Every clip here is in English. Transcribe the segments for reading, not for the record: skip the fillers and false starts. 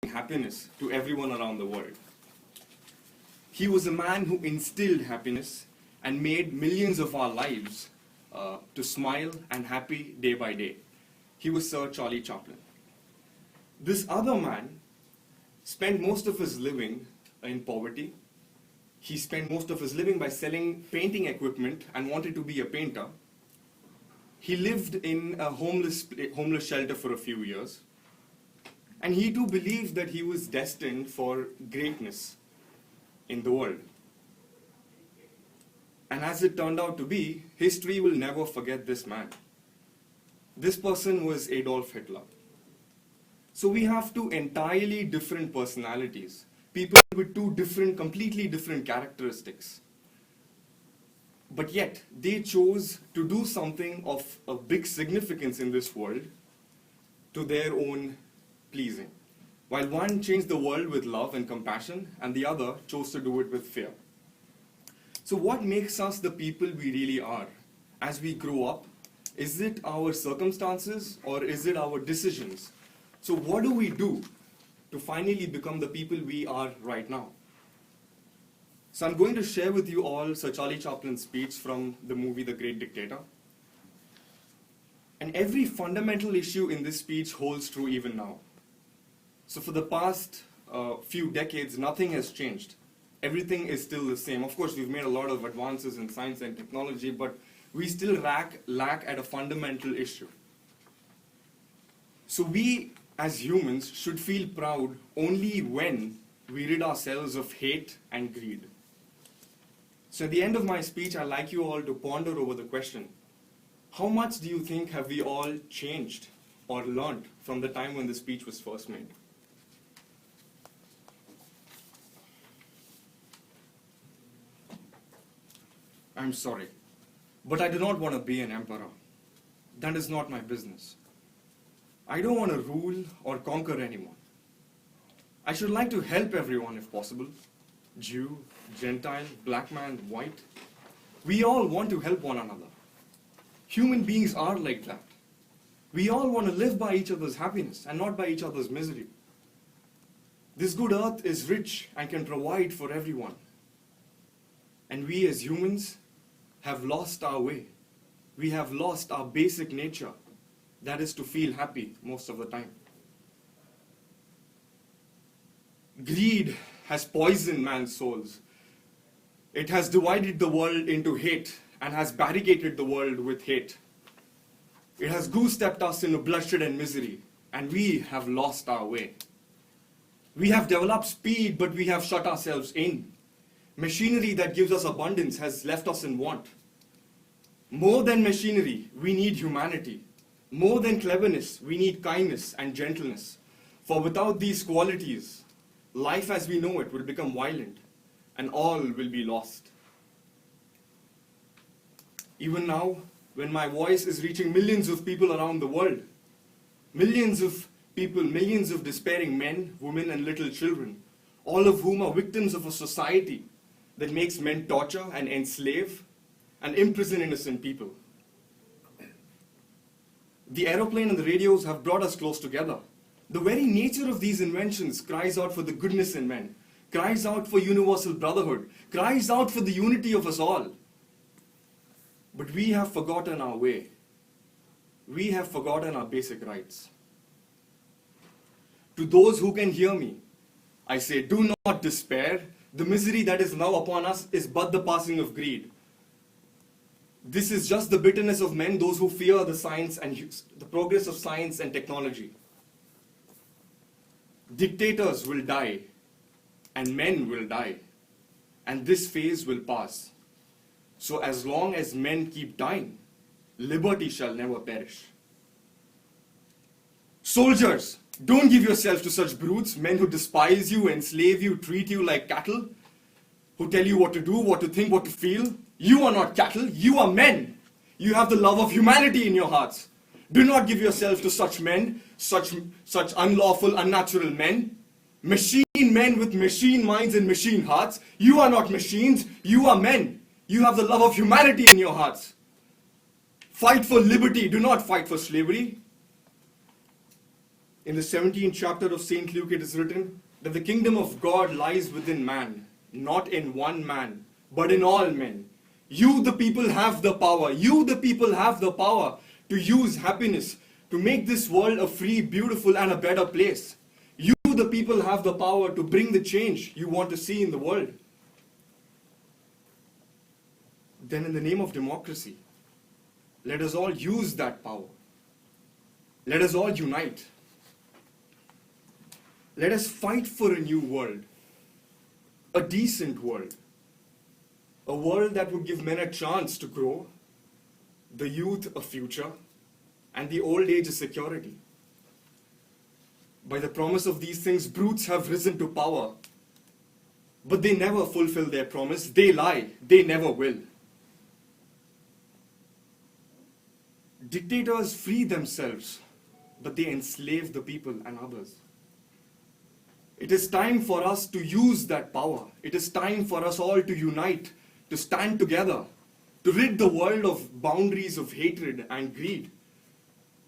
happiness to everyone around the world. He was a man who instilled happiness and made millions of our lives to smile and happy day by day. He was Sir Charlie Chaplin. This other man spent most of his living in poverty. He spent most of his living by selling painting equipment and wanted to be a painter. He lived in a homeless shelter for a few years. And he too believed that he was destined for greatness in the world. And as it turned out to be, history will never forget this man. This person was Adolf Hitler. So we have two entirely different personalities, people with two completely different characteristics. But yet, they chose to do something of a big significance in this world to their own pleasing. While one changed the world with love and compassion, and the other chose to do it with fear. So what makes us the people we really are as we grow up? Is it our circumstances or is it our decisions? So what do we do to finally become the people we are right now? So I'm going to share with you all Sir Charlie Chaplin's speech from the movie The Great Dictator. And every fundamental issue in this speech holds true even now. So for the past few decades, nothing has changed. Everything is still the same. Of course, we've made a lot of advances in science and technology, but we still lack at a fundamental issue. So we, as humans, should feel proud only when we rid ourselves of hate and greed. So at the end of my speech, I'd like you all to ponder over the question, how much do you think have we all changed or learned from the time when the speech was first made? I'm sorry, but I do not want to be an emperor. That is not my business. I don't want to rule or conquer anyone. I should like to help everyone if possible. Jew, Gentile, black man, white. We all want to help one another. Human beings are like that. We all want to live by each other's happiness and not by each other's misery. This good earth is rich and can provide for everyone. And we as humans have lost our way. We have lost our basic nature, that is to feel happy most of the time. Greed has poisoned man's souls. It has divided the world into hate and has barricaded the world with hate. It has goose-stepped us into bloodshed and misery, and we have lost our way. We have developed speed, but we have shut ourselves in. Machinery that gives us abundance has left us in want. More than machinery, we need humanity. More than cleverness, we need kindness and gentleness. For without these qualities, life as we know it will become violent, and all will be lost. Even now, when my voice is reaching millions of people around the world, millions of people, millions of despairing men, women, and little children, all of whom are victims of a society that makes men torture and enslave and imprison innocent people. The aeroplane and the radios have brought us close together. The very nature of these inventions cries out for the goodness in men, cries out for universal brotherhood, cries out for the unity of us all. But we have forgotten our way. We have forgotten our basic rights. To those who can hear me, I say, do not despair. The misery that is now upon us is but the passing of greed. This is just the bitterness of men, those who fear the science and the progress of science and technology. Dictators will die, and men will die, and this phase will pass. So as long as men keep dying, liberty shall never perish. Soldiers, don't give yourself to such brutes, men who despise you, enslave you, treat you like cattle, who tell you what to do, what to think, what to feel. You are not cattle, you are men. You have the love of humanity in your hearts. Do not give yourself to such men, such unlawful, unnatural men. Machine men with machine minds and machine hearts. You are not machines, you are men. You have the love of humanity in your hearts. Fight for liberty, do not fight for slavery. In the 17th chapter of St. Luke, it is written that the kingdom of God lies within man, not in one man, but in all men. You, the people, have the power. You, the people, have the power to use happiness, to make this world a free, beautiful, and a better place. You, the people, have the power to bring the change you want to see in the world. Then in the name of democracy, let us all use that power. Let us all unite. Let us fight for a new world, a decent world, a world that would give men a chance to grow, the youth a future, and the old age a security. By the promise of these things, brutes have risen to power, but they never fulfill their promise. They lie. They never will. Dictators free themselves, but they enslave the people and others. It is time for us to use that power. It is time for us all to unite, to stand together, to rid the world of boundaries of hatred and greed,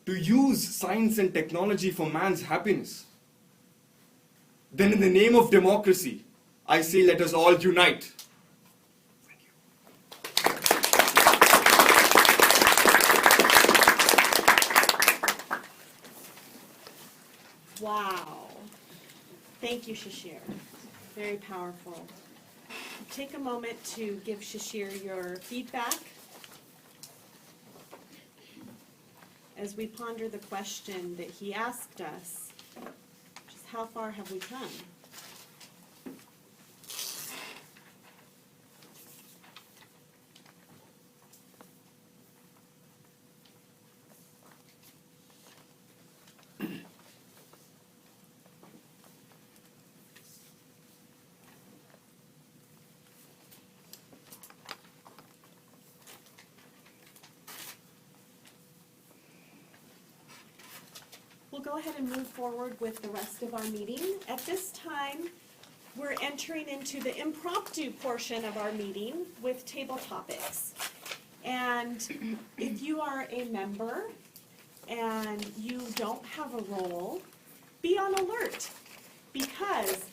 to use science and technology for man's happiness. Then in the name of democracy, I say let us all unite. Thank you. Wow. Thank you, Shashir. Very powerful. Take a moment to give Shashir your feedback as we ponder the question that he asked us, which is how far have we come? We'll go ahead and move forward with the rest of our meeting. At this time, we're entering into the impromptu portion of our meeting with table topics. And if you are a member and you don't have a role, be on alert, because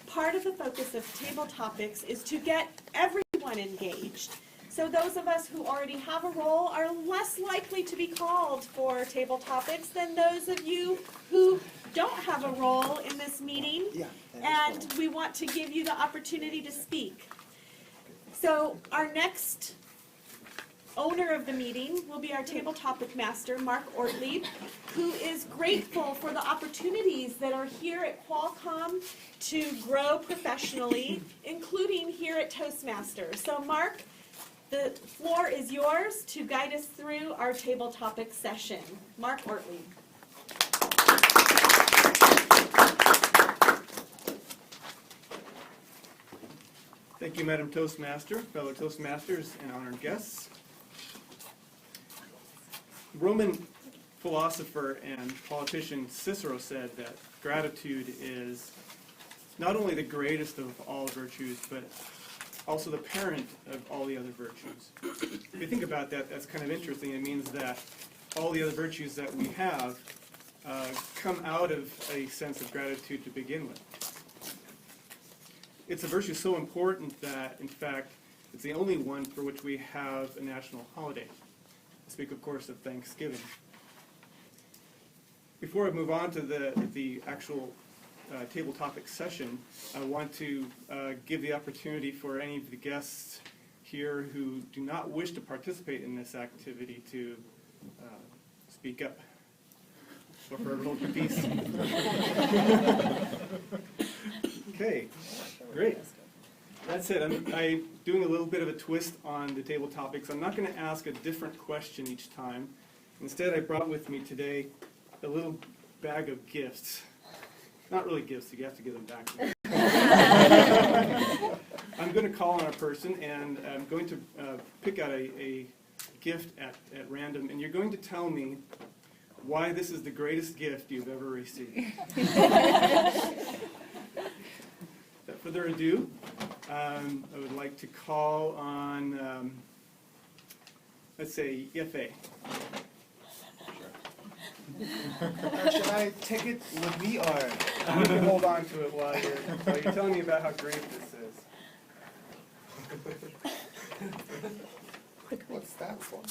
part of the focus of table topics is to get everyone engaged. So those of us who already have a role are less likely to be called for table topics than those of you who don't have a role in this meeting, and we want to give you the opportunity to speak. So our next owner of the meeting will be our table topic master, Mark Ortlieb, who is grateful for the opportunities that are here at Qualcomm to grow professionally, including here at Toastmasters. So Mark, the floor is yours to guide us through our table topic session. Mark Ortlieb. Thank you, Madam Toastmaster, fellow Toastmasters, and honored guests. Roman philosopher and politician Cicero said that gratitude is not only the greatest of all virtues, but also the parent of all the other virtues. If you think about that, that's kind of interesting. It means that all the other virtues that we have come out of a sense of gratitude to begin with. It's a virtue so important that, in fact, it's the only one for which we have a national holiday. I speak, of course, of Thanksgiving. Before I move on to the actual table topic session, I want to give the opportunity for any of the guests here who do not wish to participate in this activity to speak up. So for hold your peace. Okay, great. That's it. I'm doing a little bit of a twist on the table topics. I'm not going to ask a different question each time. Instead, I brought with me today a little bag of gifts. Not really gifts, you have to give them back to me. I'm going to call on a person, and I'm going to pick out a gift at random, and you're going to tell me why this is the greatest gift you've ever received. Without further ado, I would like to call on, let's say, Yefe. Or should I take it with me, or? You can hold on to it while you're telling me about how great this is. What's that for?